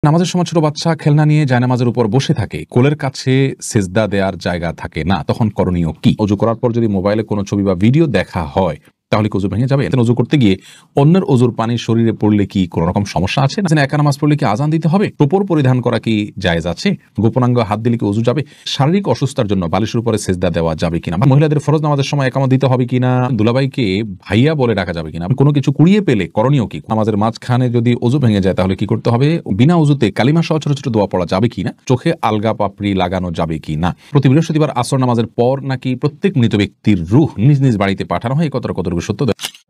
নামাজের সময় ছোট বাচ্চা খেলনা নিয়ে জায়নামাজের উপর বসে থাকে, কোলের কাছে সিজদা দেওয়ার জায়গা থাকে না, তখন করণীয় কি? ওযু করার পর যদি মোবাইলে কোনো ছবি বা ভিডিও দেখা হয় তাহলে কি ওযু ভেঙে যাবে? ওযু করতে গিয়ে অন্যের ওযুর পানি শরীরে পড়লে কি কোনো রকম সমস্যা আছে? একা নামাজ পড়লে কি আযান দিতে হবে? টোপর পরিধান করা কি জায়েজ আছে? গোপনাঙ্গ হাত দিলে কি ওযু যাবে? শারীরিক অসুস্থতার জন্য বালিশের উপরে সিজদা দেওয়া যাবে কিনা? মহিলাদের ফরজ নামাজের সময় একামত দিতে হবে কিনা? দুলাভাইকে ভাইয়া বলে ডাকা যাবে কিনা? কোনো কিছু কুড়িয়ে পেলে করণীয় কি? নামাজের মাঝখানে যদি ওযু ভেঙে যায় তাহলে কি করতে হবে? বিনা ওযুতে কালিমা সহ ছোট ছোট দোয়া পড়া যাবে কিনা? চোখে আলগা পাপড়ি লাগানো যাবে কিনা? প্রতি বৃহস্পতিবার আসর নামাজের পর নাকি প্রত্যেক মৃত ব্যক্তির রূহ নিজ নিজ বাড়িতে পাঠানো হয়? কতটুকু সত্য?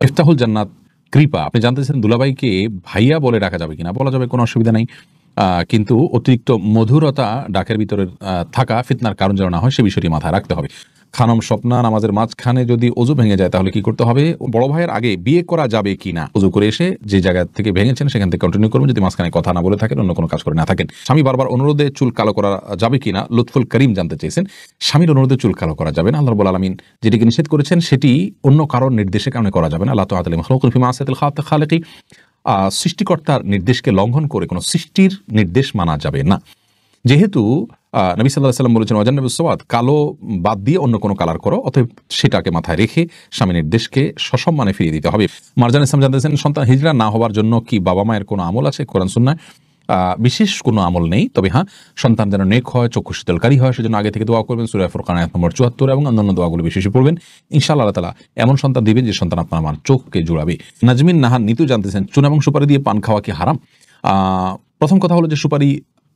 ইফতাহুল জান্নাত কৃপা, আপনি জানতেছেন দুলাভাইকে ভাইয়া বলে ডাকা যাবে কিনা? বলা যাবে, কোনো অসুবিধা নাই, কিন্তু অতিরিক্ত মধুরতা ডাকের ভিতরে থাকা ফিতনার কারণ যেন না হয় সে বিষয়টি মাথায় রাখতে হবে। খানম স্বপ্না, নামাজের মাঝখানে যদি ওযু ভেঙে যায় তাহলে কি করতে হবে? বড় ভাইয়ের আগে বিয়ে করা যাবে কিনা? ওযু করে এসে যে জায়গা থেকে ভেঙেছেন সেখান থেকে কন্টিনিউ করবেন, যদি মাঝখানে কথা না বলে থাকেন, অন্য কোনো কাজ করে না থাকেন। স্বামী বারবার অনুরোধে চুল কালো করা যাবে কিনা? লুৎফুল করিম জানতে চেয়েছেন। স্বামীর অনুরোধে চুল কালো করা যাবে না। আল্লাহ রাব্বুল আলামিন যেটিকে নিষেধ করেছেন সেটি অন্য কারোর নির্দেশের কারণে করা যাবে না। লা তাআতা লিমাখলুকিন ফি মাসিয়াতিল খালিকি, সৃষ্টিকর্তার নির্দেশকে লঙ্ঘন করে কোনো সৃষ্টির নির্দেশ মানা যাবে না। যেহেতু নবী সাল্লাল্লাহু আলাইহি ওয়াসাল্লাম বলেছেন ওয়াজান্নাবিস সাওয়াদ, কালো বাদ দিয়ে অন্য কোনো কালার করো, অতএব সেটাকে মাথায় রেখে স্বামী নির্দেশকে সসম্মানে ফিরিয়ে দিতে হবে। মারজান ইসলাম জানতেছেন, সন্তান হিজড়া না হওয়ার জন্য কি বাবা মায়ের কোনো আমল আছে কোরআন সুন্নাহ? বিশেষ কোনো আমল নেই, তবে হ্যাঁ, সন্তান যেন নেক হয়, চক্ষু শীতলকারী হয়, সেজন্য আগে থেকে দোয়া করবেন। সূরা ফুরকান আয়াত নম্বর ৭৪ এবং অন্যান্য দোয়াগুলো বেশি বেশি পড়বেন। ইনশাআল্লাহ আল্লাহ তাআলা এমন সন্তান দিবেন যে সন্তান আপনার আমার চোখকে জুড়াবে। নাজমিন নাহার নিতু জানতেছেন, চুন এবং সুপারি দিয়ে পান খাওয়া কি হারাম? প্রথম কথা হলো যে সুপারি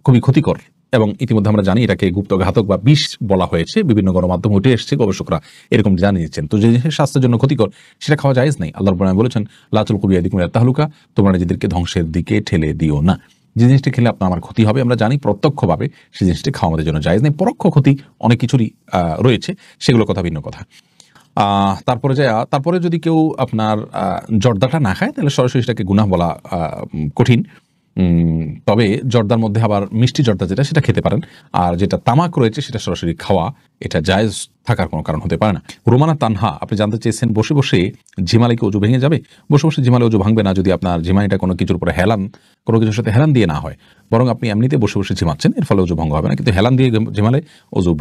খুবই ক্ষতিকর এবং ইতিমধ্যে আমরা জানি এটাকে গুপ্তঘাতক বা বিষ বলা হয়েছে, বিভিন্ন গণমাধ্যমে উঠে এসেছে, গবেষকরা এরকম জানিয়েছেন। তো যে জিনিসের স্বাস্থ্যের জন্য ক্ষতিকর সেটা খাওয়া জায়েজ নাই। আল্লাহ রাব্বুল আলামিন বলেছেন, লা তুলকু বিয়াইদিকুম ইলা তাহলুকা, তোমরা নিজেদেরকে ধ্বংসের দিকে ঠেলে দিও না। যে জিনিসটা খেলে আপনার আমার ক্ষতি হবে আমরা জানি, প্রত্যক্ষভাবে সেই জিনিসটি খাওয়া আমাদের জন্য জায়েজ নেই। পরোক্ষ ক্ষতি অনেক কিছুরই রয়েছে, সেগুলোর কথা ভিন্ন কথা। তারপরে যদি কেউ আপনার জর্দাটা না খায় তাহলে সরাসরি সেটাকে গুনাহ বলা কঠিন। তবে জর্দার মধ্যে আবার মিষ্টি জর্দা যেটা, সেটা খেতে পারেন। আর যেটা তামাক রয়েছে সেটা সরাসরি খাওয়া, এটা জায়েজ থাকার কোনো কারণ হতে পারে না। রোমানা তানহা, আপনি জানতে চেয়েছেন বসে বসে ঝিমালে কি ওযু ভেঙে যাবে? বসে বসে ঝিমালে ওযু ভাঙবে না যদি আপনার ঝিমানিটা কোনো কিছুর উপরে কোনো কিছুর সাথে হেলান দিয়ে না হয়, বরং আপনি এমনিতে বসে বসে ঝিমাচ্ছেন, এর ফলে ওযু ভঙ্গ হবে না। কিন্তু হেলান দিয়ে ঝিমালে ওযু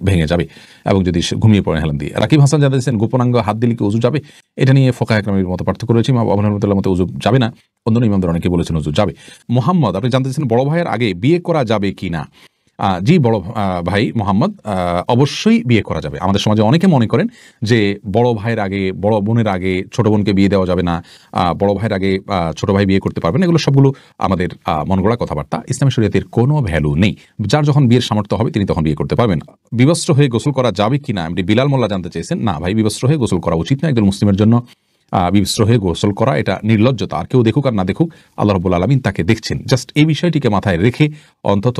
ভেঙে যাবে, এবং যদি ঘুমিয়ে পড়েন হেলান দিয়ে। রাকিব হাসান জানতে চেয়েছেন গোপনাঙ্গ হাত দিলে কি ওযু যাবে? এটা নিয়ে ফোকাহে কেরামের মতো পার্থক্য রয়েছে। ইমাম আবু হানিফার মতে ওযু যাবে না, অন্য ইমামদের অনেকে বলেছেন ওযু যাবে। মোহাম্মদ, আপনি জানতে চেয়েছেন বড় ভাইয়ের আগে বিয়ে করা যাবে কিনা? জি বড় ভাই মোহাম্মদ, অবশ্যই বিয়ে করা যাবে। আমাদের সমাজে অনেকে মনে করেন যে বড় ভাইয়ের আগে, বড় বোনের আগে ছোট বোনকে বিয়ে দেওয়া যাবে না, বড় ভাইয়ের আগে ছোট ভাই বিয়ে করতে পারবে না। এগুলো সবগুলো আমাদের মনগড়া কথাবার্তা। ইসলামী শরীয়তের কোনো ভ্যালু নেই। যার যখন বিয়ের সামর্থ্য হবে তিনি তখন বিয়ে করতে পারবেন। বিবস্ত্র হয়ে গোসল করা যাবে কিনা এমনি বিলাল মোল্লা জানতে চেয়েছেন। না ভাই, বিবস্ত্র হয়ে গোসল করা উচিত না। একজন মুসলিমের জন্য বিবস্ত্র হয়ে গোসল করা এটা নির্লজ্জতা। আর কেউ দেখুক আর না দেখুক, আল্লাহ রাব্বুল আলামিন তাকে দেখছেন। জাস্ট এই বিষয়টিকে মাথায় রেখে অন্তত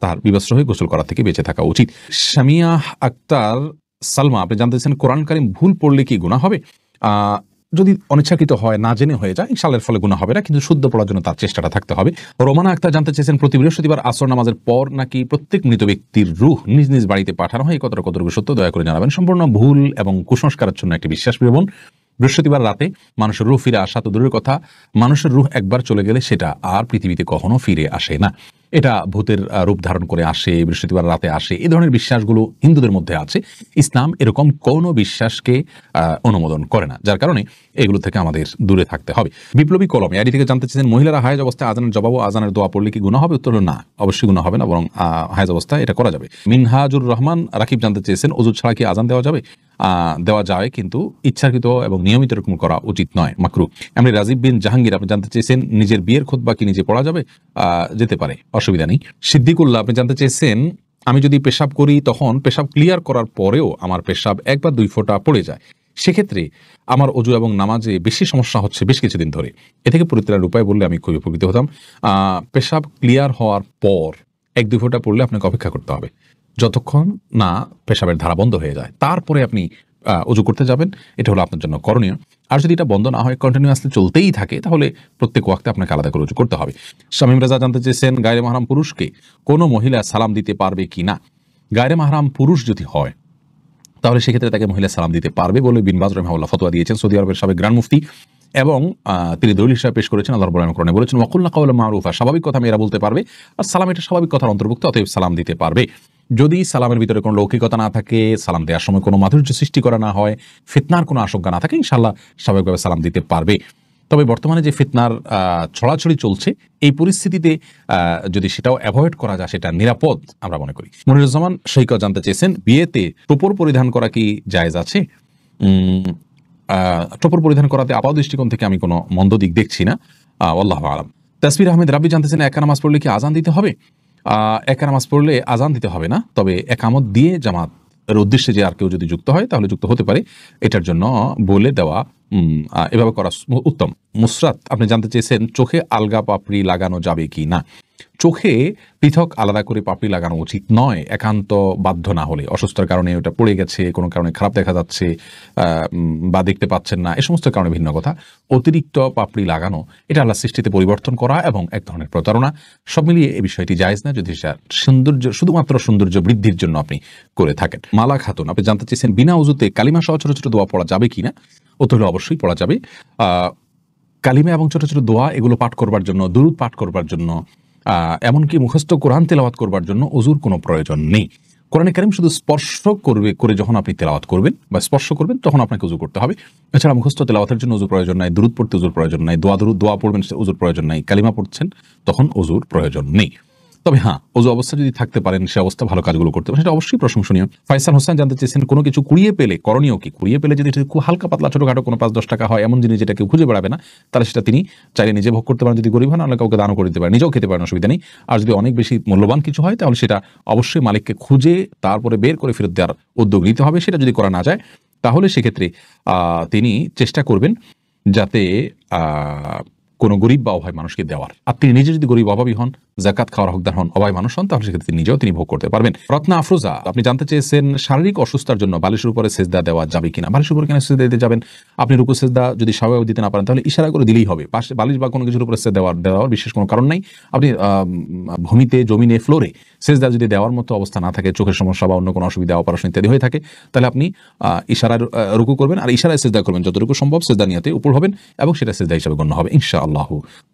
তার বিবস্ত্র হয়ে গোসল করা থেকে বেঁচে থাকা উচিত। সামিয়া আক্তার সালমা, আপনি জানতেছেন কোরআন কারীম ভুল পড়লে কি গুনাহ হবে? যদি অনিচ্ছাকৃত হয়, না জেনে হয়ে যায়, ইনশাআল্লাহ এর ফলে গুনাহ হবে না, কিন্তু শুদ্ধ পড়ার জন্য তার চেষ্টাটা থাকতে হবে। রোমানা আক্তার জানতে চেয়েছেন প্রতি বৃহস্পতিবার আসর নামাজের পর নাকি প্রত্যেক মৃত ব্যক্তির রূহ নিজ নিজ বাড়িতে পাঠানো হয়? কতটুকু সত্য দয়া করে জানাবেন। সম্পূর্ণ ভুল এবং কুসংস্কারের জন্য একটি বিশ্বাস প্রিয়বন। বৃহস্পতিবার রাতে মানুষের রূহ ফিরে আসা তো দূরের কথা, মানুষের রূহ একবার চলে গেলে সেটা আর পৃথিবীতে কখনো ফিরে আসে না। এটা ভূতের রূপ ধারণ করে আসে, বৃহস্পতিবার রাতে আসে, এই ধরনের বিশ্বাসগুলো হিন্দুদের মধ্যে আছে। ইসলাম এরকম কোনো বিশ্বাসকে অনুমোদন করে না, যার কারণে এগুলো থেকে আমাদের দূরে থাকতে হবে। বিপ্লবী কলম আইডি থেকে জানতে চেয়েছেন মহিলারা হায়েজ অবস্থায় আজানের জবাব ও আজানের দোয়া পড়লে কি গুনাহ হবে? উত্তর হলো না, অবশ্যই গুনাহ হবে না, বরং হায়েজ অবস্থায় এটা করা যাবে। মিনহাজুর রহমান রাকিব জানতে চেয়েছেন ওযু ছাড়া কি আজান দেওয়া যাবে? দেওয়া যায়, কিন্তু ইচ্ছাকৃত এবং নিয়মিত এরকম করা উচিত নয়, মাকরুহ। এমনি রাজীব বিন জাহাঙ্গীর, আপনি জানতে চেয়েছেন নিজের বিয়ের খুতবা কি নিজে পড়া যাবে? যেতে পারে, অসুবিধা নেই। সিদ্দিকুল্লাহ, আপনি জানতে চেয়েছেন আমি যদি পেশাব করি তখন পেশাব ক্লিয়ার করার পরেও আমার পেশাব 1 বা 2 ফোঁটা পড়ে যায়, সেক্ষেত্রে আমার ওযু এবং নামাজে বেশি সমস্যা হচ্ছে বেশ কিছুদিন ধরে, এ থেকে পরিত্রাণের উপায় বললে আমি খুবই উপকৃত হতাম। পেশাব ক্লিয়ার হওয়ার পর 1-2 ফোঁটা পড়লে আপনাকে অপেক্ষা করতে হবে যতক্ষণ না পেশাবের ধারা বন্ধ হয়ে যায়, তারপরে আপনি ওযু করতে যাবেন। এটা হলো আপনার জন্য করণীয়। আর যদি এটা বন্ধ না হয়, কন্টিনিউয়াসলি চলতেই থাকে, তাহলে প্রত্যেক ওয়াক্তে আপনাকে আলাদা করে ওযু করতে হবে। শামীম রাজা জানতে চেয়েছেন গায়রে মাহরাম পুরুষকে কোনো মহিলা সালাম দিতে পারবে কিনা? গায়রে মাহরাম পুরুষ যদি হয় তাহলে সেক্ষেত্রে তাকে মহিলা সালাম দিতে পারবে বলে বিন বাজ রাহিমাহুল্লাহ ফতোয়া দিয়েছেন। সৌদি আরবের সাবেক গ্র্যান্ড মুফতি এবং তিনি দলিল হিসাবে পেশ করেছেন আল্লাহ রাব্বুল আলামিন কোরআনে বলেছেন ওয়াকুল্না কাওলাম মারুফা, স্বাভাবিক কথা মেয়েরা বলতে পারবে, আর সালাম এটা স্বাভাবিক কথার অন্তর্ভুক্ত, অতএব সালাম দিতে পারবে। যদি সালামের ভিতরে কোনো লৌকিকতা না থাকে, সালাম দেওয়ার সময় কোনো মাধুর্য সৃষ্টি করা না হয়, ফিতনার কোনো আশঙ্কা না থাকে, ইনশাআল্লাহ স্বাভাবিকভাবে সালাম দিতে পারবে। তবে বর্তমানে যে ফিতনার ছড়াছড়ি চলছে, এই পরিস্থিতিতে যদি সেটাও অ্যাভয়েড করা যায় সেটা নিরাপদ আমরা মনে করি। মনিরুজ্জামান সৈকত জানতে চেয়েছেন বিয়েতে টোপর পরিধান করা কি জায়েজ আছে? টোপর পরিধান করাতে আপাত দৃষ্টিকোণ থেকে আমি কোনো মন্দ দিক দেখছি না, আল্লাহু আলাম। তাসবির আহমেদ রাব্বি জানতেছেন একা নামাজ পড়লে কি আজান দিতে হবে? একা নামাজ পড়লে আজান দিতে হবে না, তবে একামত দিয়ে জামাতের উদ্দেশ্যে যে আর কেউ যদি যুক্ত হয় তাহলে যুক্ত হতে পারে, এটার জন্য বলে দেওয়া এভাবে করা উত্তম। মুসরাত আপনি জানতে চেয়েছেন চোখে আলগা পাপড়ি লাগানো যাবে কি না? চোখে পৃথক আলাদা করে পাপড়ি লাগানো উচিত নয়, একান্ত বাধ্য না হলে। অসুস্থতার কারণে ওটা পড়ে গেছে, কোনো কারণে খারাপ দেখা যাচ্ছে বা দেখতে পাচ্ছেন না, এ সমস্ত কারণে ভিন্ন কথা। অতিরিক্ত পাপড়ি লাগানো এটা আল্লাহর সৃষ্টিতে পরিবর্তন করা এবং এক ধরনের প্রতারণা। সব মিলিয়ে এই বিষয়টি জায়েজ না, যদি সেটা সৌন্দর্য, শুধুমাত্র সৌন্দর্য বৃদ্ধির জন্য আপনি করে থাকেন। মালা খাতুন আপনি জানতে চেয়েছেন বিনা উযুতে কালিমা সহ ছোট ছোট দোয়া পড়া যাবে কিনা? উত্তর হলো অবশ্যই পড়া যাবে। কালিমা এবং ছোট ছোট দোয়া এগুলো পাঠ করবার জন্য, দুরূদ পাঠ করবার জন্য, এমনকি মুখস্থ কোরআন তেলাওয়াত করবার জন্য ওযুর কোনো প্রয়োজন নেই। কোরআনে কারীম শুধু স্পর্শ করে যখন আপনি তেলাওয়াত করবেন বা স্পর্শ করবেন তখন আপনাকে ওযু করতে হবে। এছাড়া মুখস্থ তেলাওয়াতের জন্য ওযুর প্রয়োজন নাই, দুরূদ পড়তে ওযুর প্রয়োজন নাই, দোয়া পড়বেন ওযুর প্রয়োজন নাই, কালিমা পড়ছেন তখন ওযুর প্রয়োজন নেই। তবে হ্যাঁ, ওযু অবস্থা যদি থাকতে পারেন, সে অবস্থা ভালো কাজগুলো করতে পারেন, সেটা অবশ্যই প্রশংসনীয়। ফাইসাল হোসেন জানতে চেয়েছেন কোনো কিছু কুড়িয়ে পেলে করণীয় কি? কুড়িয়ে পেলে যদি খুব হালকা পাতলা ছোটখাটো কোনো 5-10 টাকা হয়, এমন জিনিস যেটা কেউ খুঁজে বেড়াবে না, তাহলে সেটা তিনি চাইলে নিজে ভোগ করতে পারেন, যদি গরিব হন, অনেক কাউকে দানও করে দিতে পারেন, নিজেও খেতে পারেন, অসুবিধা নেই। আর যদি অনেক বেশি মূল্যবান কিছু হয় তাহলে সেটা অবশ্যই মালিককে খুঁজে তারপরে বের করে ফেরত দেওয়ার উদ্যোগ নিতে হবে। সেটা যদি করা না যায় তাহলে সেক্ষেত্রে তিনি চেষ্টা করবেন যাতে কোনো গরিব বা অভাবী মানুষকে দেওয়ার। আর তিনি নিজে যদি গরিব অভাবী হন, যাকাত খাওয়ার হকদার হন, অভাবী মানুষ হন, তাহলে সেক্ষেত্রে নিজেও তিনি ভোগ করতে পারবেন। রত্না আফরোজা আপনি জানতে চেয়েছেন শারীরিক অসুস্থতার জন্য বালিশের উপরে সেজদা দেওয়া যাবে কিনা? বালিশের উপরে কেন সেজদা দিতে যাবেন? আপনি রুকু সেজদা যদি স্বাভাবিক দিতে না পারেন তাহলে ইশারা করে দিলেই হবে। বালিশ বা কোনো কিছুর উপরে সেজদা দেওয়ার বিশেষ কোনো কারণ নাই। আপনি ভূমিতে, জমিনে, ফ্লোরে সেজদা যদি দেওয়ার মতো অবস্থা না থাকে, চোখের সমস্যা বা অন্য কোনো অসুবিধা, অপারেশন ইত্যাদি হয়ে থাকে, তাহলে আপনি ইশারার রুকু করবেন আর ইশারায় সেজদা করবেন, যতটুকু সম্ভব সেজদা নিয়াতে উপর হবেন এবং সেটা সেজদা হিসেবে গণ্য হবে ইনশাআল্লাহ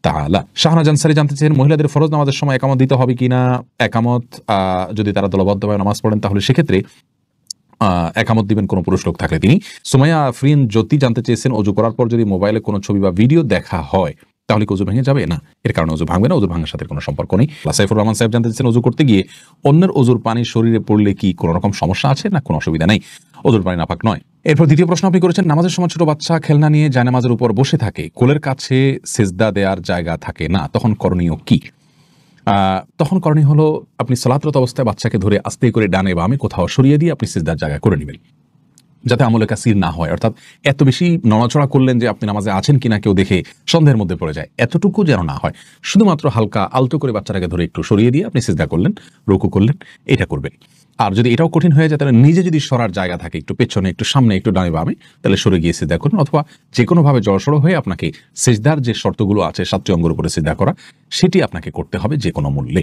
তাআলা। শাহনাজ আনসারী জানতে চেয়েছেন মহিলাদের ফরজ নামাজের সময় একামত দিতে হবে কিনা? একামত যদি তারা দলবদ্ধভাবে নামাজ পড়েন তাহলে সেক্ষেত্রে একামত দিবেন কোনো পুরুষ লোক থাকলে তিনি। সুমাইয়া আফরিন জ্যোতি জানতে চেয়েছেন ওযু করার পর যদি মোবাইলে কোনো ছবি বা ভিডিও দেখা হয় তাহলে কি ওযু ভেঙে যাবে? না, এর কারণে ওযু ভাঙবে না, ওযুর ভাঙার সাথে কোনো সম্পর্ক নেই। সাইফুর রহমান সাহেব জানতে চেয়েছেন ওযু করতে গিয়ে অন্যের ওযুর পানি শরীরে পড়লে কি কোনো রকম সমস্যা আছে? না, কোনো অসুবিধা নেই, ওযুর পানি নাপাক নয়। এরপর দ্বিতীয় প্রশ্ন আপনি করেছেন নামাজের সময় ছোট বাচ্চা খেলনা নিয়ে জায়নামাজের উপর বসে থাকে, কোলের কাছে সেজদা দেওয়ার জায়গা থাকে না, তখন করণীয় কি? তখন করণীয় হলো আপনি সালাতরত অবস্থায় বাচ্চাকে ধরে আস্তে করে ডানে বামে কোথাও সরিয়ে দিয়ে আপনি সিজদার জায়গা করে নেবেন, যাতে আমলে কাসির না হয়। অর্থাৎ এত বেশি নড়াচড়া করলেন যে আপনি নামাজে আছেন কিনা কেউ দেখে সন্দেহের মধ্যে পড়ে যায়, এতটুকু যেন না হয়। শুধুমাত্র হালকা আলতো করে বাচ্চাটাকে ধরে একটু সরিয়ে দিয়ে আপনি সিজদা করলেন, রুকু করলেন, এটা করবেন। আর যদি এটাও কঠিন হয়ে যায় তাহলে নিজে যদি সরার জায়গা থাকে, একটু পেছনে, একটু সামনে, একটু ডানে বামে, তাহলে সরে গিয়ে সিজদা করুন, অথবা যে কোনোভাবে জড়সড় হয়ে আপনাকে সিজদার যে শর্তগুলো আছে 7টি অঙ্গের উপরে সিজদা করা, সেটি আপনাকে করতে হবে যে কোনো মূল্যে।